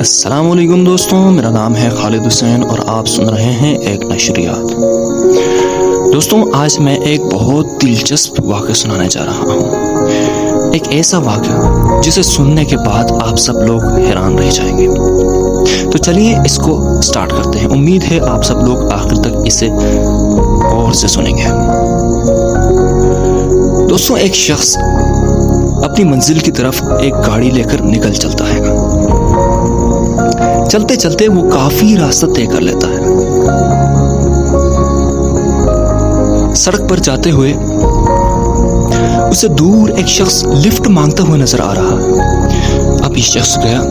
السلام علیکم دوستوں، میرا نام ہے خالد حسین اور آپ سن رہے ہیں ایک نشریات۔ دوستوں، آج میں ایک بہت دلچسپ واقعہ سنانے جا رہا ہوں، ایک ایسا واقعہ جسے سننے کے بعد آپ سب لوگ حیران رہ جائیں گے۔ تو چلیے اس کو سٹارٹ کرتے ہیں۔ امید ہے آپ سب لوگ آخر تک اسے غور سے سنیں گے۔ دوستوں، ایک شخص اپنی منزل کی طرف ایک گاڑی لے کر نکل چلتا ہے۔ چلتے چلتے وہ کافی راستہ طے کر لیتا ہے۔ سڑک پر جاتے ہوئے اسے دور ایک شخص لفٹ مانگتا ہوا نظر آ رہا ہے۔ اب یہ شخص گیا،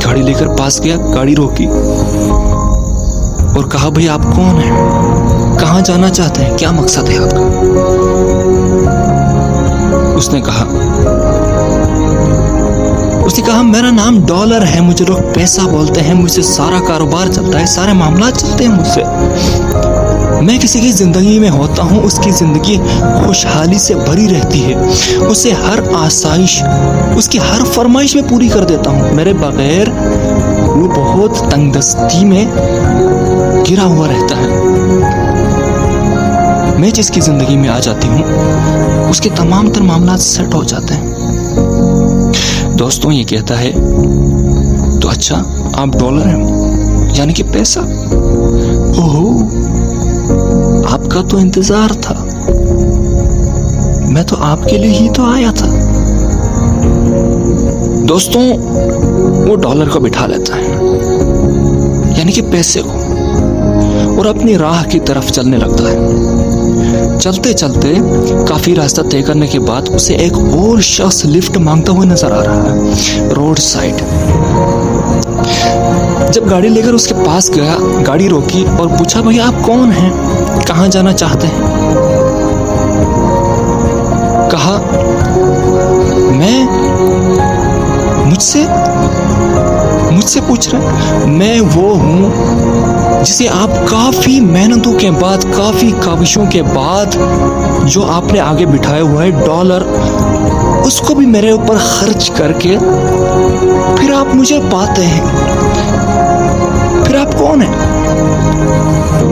گاڑی لے کر پاس گیا، گاڑی روکی اور کہا، بھئی آپ کون ہیں؟ کہاں جانا چاہتے ہیں؟ کیا مقصد ہے آپ کا؟ اس نے کہا میرا نام ڈالر ہے، مجھے لوگ پیسہ بولتے ہیں، مجھ سے سارا کاروبار چلتا ہے، سارے معاملات چلتے ہیں مجھ سے۔ میں کسی کی زندگی میں ہوتا ہوں، اس کی زندگی خوشحالی سے بھری رہتی ہے، اسے ہر آسائش، اس کی ہر فرمائش میں پوری کر دیتا ہوں۔ میرے بغیر وہ بہت تنگ دستی میں گرا ہوا رہتا ہے۔ میں جس کی زندگی میں آ جاتی ہوں اس کے تمام تر معاملات سیٹ ہو جاتے ہیں۔ دوستوں، یہ کہتا ہے، تو اچھا آپ ڈالر ہیں، یعنی کہ پیسہ؟ اوہو، آپ کا تو انتظار تھا، میں تو آپ کے لیے ہی تو آیا تھا۔ دوستوں، وہ ڈالر کو بٹھا لیتا ہے، یعنی کہ پیسے کو، اور اپنی راہ کی طرف چلنے لگتا ہے۔ چلتے چلتے کافی راستہ طے کرنے کے بعد اسے ایک اور شخص لفٹ مانگتا ہوا نظر آ رہا ہے روڈ سائڈ۔ جب گاڑی لے کر اس کے پاس گیا، گاڑی روکی اور پوچھا، بھئی آپ کون ہیں؟ کہاں جانا چاہتے ہیں؟ کہا، میں مجھ سے پوچھ رہے، میں وہ ہوں جسے آپ کافی محنتوں کے بعد، کافی کاوشوں کے بعد جو آپ نے آگے بٹھایا ہوا ہے ڈالر، اس کو بھی میرے اوپر خرچ کر کے پھر آپ مجھے پاتے ہیں۔ پھر آپ کون ہیں؟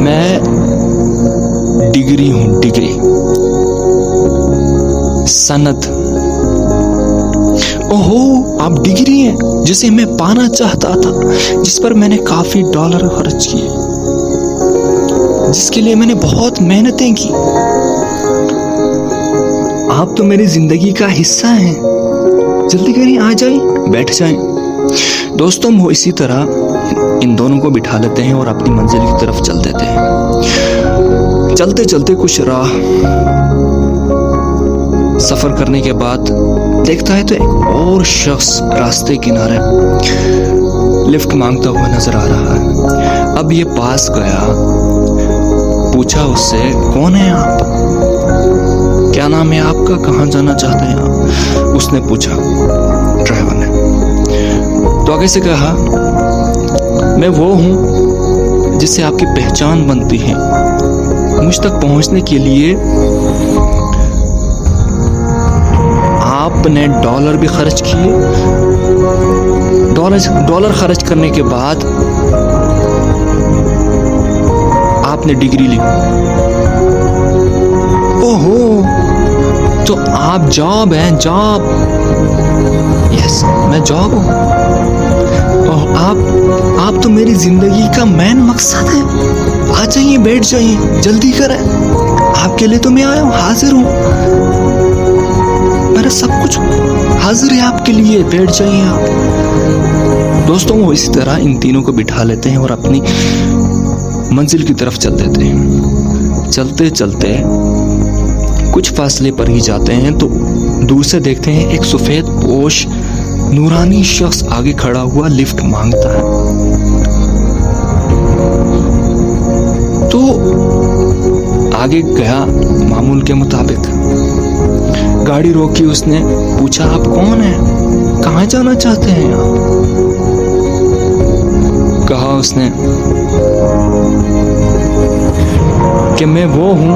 میں ڈگری ہوں، ڈگری، سند۔ اوہو، آپ ڈگری ہیں جسے میں پانا چاہتا تھا، جس پر میں نے کافی ڈالر خرچ کیے، جس کے لیے میں نے بہت محنتیں کی۔ آپ تو میری زندگی کا حصہ ہیں، جلدی کریں، آ جائیں، بیٹھ جائیں۔ دوستوں، وہ اسی طرح ان دونوں کو بٹھا لیتے ہیں اور اپنی منزل کی طرف چل دیتے ہیں۔ چلتے چلتے کچھ راہ سفر کرنے کے بعد دیکھتا ہے تو ایک اور شخص راستے کنارے لفٹ مانگتا ہوا نظر آ رہا ہے۔ اب یہ پاس گیا، پوچھا اس سے، کون ہیں آپ؟ کیا نام ہے آپ کا؟ کہاں جانا چاہتے ہیں آپ؟ اس نے پوچھا، ڈرائیور نے۔ تو آگے سے کہا، میں وہ ہوں جس سے آپ کی پہچان بنتی ہے، مجھ تک پہنچنے کے لیے آپ نے ڈالر بھی خرچ کیے، ڈالر خرچ کرنے کے بعد آپ نے ڈگری لی۔ اوہو، تو آپ جاب ہیں، جاب؟ یس، میں جاب ہوں۔ آپ تو میری زندگی کا مین مقصد ہے، آ جائیے، بیٹھ جائیے، جلدی کریں، آپ کے لیے تو میں آیا ہوں، حاضر ہوں، میرا سب کچھ حاضر ہے آپ کے لیے، بیٹھ جائیے آپ۔ دوستوں، وہ اسی طرح ان تینوں کو بٹھا لیتے ہیں اور اپنی منزل کی طرف چل دیتے ہیں۔ چلتے چلتے کچھ فاصلے پر ہی جاتے ہیں تو دور سے دیکھتے ہیں ایک سفید پوش نورانی شخص آگے کھڑا ہوا لفٹ مانگتا ہے۔ تو آگے گیا معمول کے مطابق، گاڑی روکی، اس نے پوچھا، آپ کون ہیں؟ کہاں جانا چاہتے ہیں آپ؟ کہا اس نے کہ میں وہ ہوں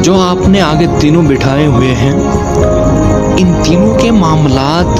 جو آپ نے آگے تینوں بٹھائے ہوئے ہیں، ان تینوں کے معاملات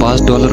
$5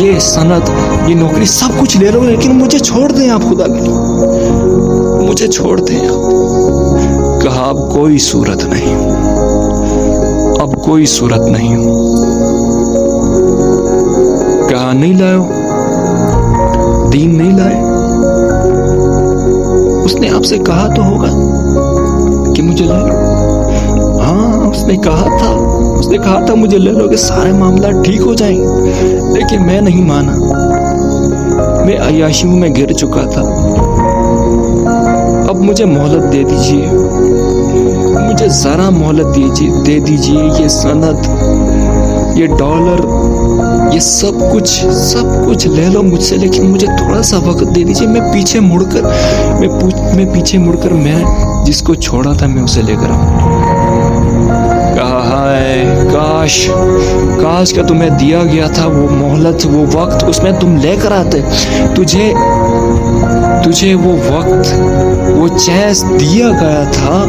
یہ سند, یہ نوکری سب کچھ لے لو, لیکن مجھے چھوڑ دیں آپ, خدا کے لیے مجھے چھوڑ دیں آپ. کہا اب کوئی صورت نہیں, اب کوئی صورت نہیں. کہا نہیں لائے, دین نہیں لائے. اس نے آپ سے کہا تو ہوگا کہ مجھے لے لو. ہاں اس نے کہا تھا مجھے لے لو کہ سارے معاملات ٹھیک ہو جائیں گے, لیکن میں نہیں مانا. میں عیاشیوں میں گر چکا تھا. اب مجھے مہلت دے دیجیے, مجھے ذرا مہلت دے دیجیے. یہ سند, یہ ڈالر, یہ سب کچھ لے لو مجھ سے, لیکن مجھے تھوڑا سا وقت دے دیجیے. میں پیچھے مڑ کر میں جس کو چھوڑا تھا میں اسے لے کر آؤں. کہا ہائے کاش کہ تمہیں دیا گیا تھا وہ مہلت, وہ وقت, اس میں تم لے کر آتے. تجھے وہ وقت, وہ چانس دیا گیا تھا.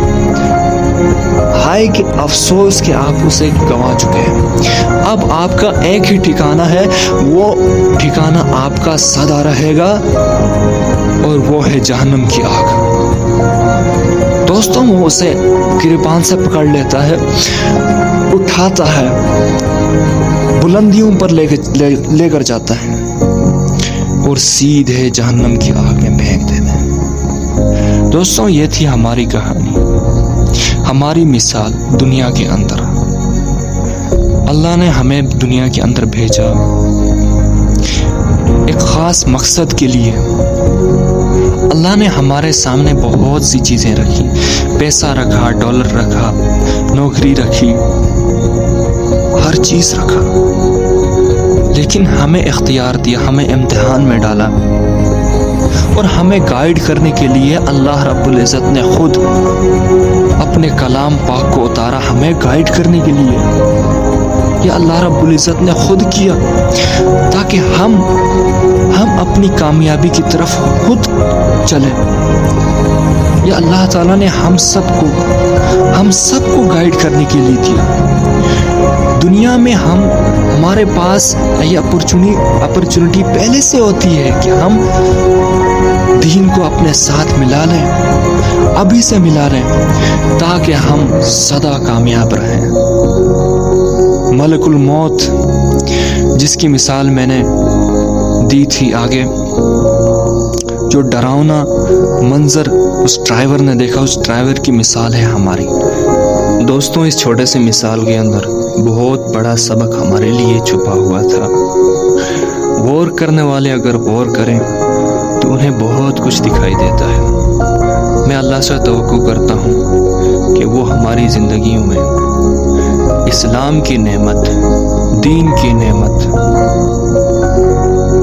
ہائے کہ افسوس کہ آپ اسے گنوا چکے ہیں. اب آپ کا ایک ہی ٹھکانہ ہے, وہ ٹھکانہ آپ کا سدا رہے گا, اور وہ ہے جہنم کی آگ. دوستوں وہ اسے گریبان سے پکڑ لیتا ہے, اٹھاتا ہے, بلندیوں پر لے کر جاتا ہے, اور سیدھے جہنم کی آگ میں پھینک دیتا ہے. دوستوں یہ تھی ہماری کہانی, ہماری مثال دنیا کے اندر. اللہ نے ہمیں دنیا کے اندر بھیجا ایک خاص مقصد کے لیے. اللہ نے ہمارے سامنے بہت سی چیزیں رکھی, پیسہ رکھا, ڈالر رکھا, نوکری رکھی, ہر چیز رکھا, لیکن ہمیں اختیار دیا, ہمیں امتحان میں ڈالا, اور ہمیں گائیڈ کرنے کے لیے اللہ رب العزت نے خود اپنے کلام پاک کو اتارا, ہمیں گائیڈ کرنے کے لیے. یہ اللہ رب العزت نے خود کیا تاکہ ہم اپنی کامیابی کی طرف خود چلیں. یہ اللہ تعالیٰ نے ہم سب کو گائیڈ کرنے کے لیے دیا. دنیا میں ہمارے پاس یہ اپرچونٹی پہلے سے ہوتی ہے کہ ہم دین کو اپنے ساتھ ملا لیں, ابھی سے ملا لیں, تاکہ ہم سدا کامیاب رہیں. ملک الموت جس کی مثال میں نے دی تھی آگے, جو ڈراؤنا منظر اس ڈرائیور نے دیکھا, اس ڈرائیور کی مثال ہے ہماری. دوستوں اس چھوٹے سے مثال کے اندر بہت بڑا سبق ہمارے لیے چھپا ہوا تھا. غور کرنے والے اگر غور کریں تو انہیں بہت کچھ دکھائی دیتا ہے. میں اللہ سے توقع کرتا ہوں کہ وہ ہماری زندگیوں میں اسلام کی نعمت, دین کی نعمت,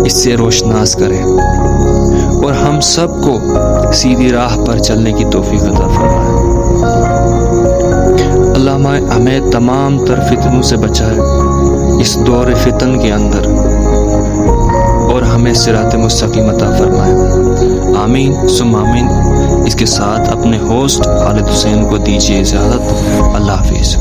اس سے روشناس کرے, اور ہم سب کو سیدھی راہ پر چلنے کی توفیق عطا فرمائے. اللہ ہمیں تمام تر فتنوں سے بچائے اس دور فتن کے اندر, اور ہمیں صراط مستقیم عطا فرمائے. آمین ثم آمین. اس کے ساتھ اپنے ہوسٹ خالد حسین کو دیجیے اجازت. اللہ حافظ.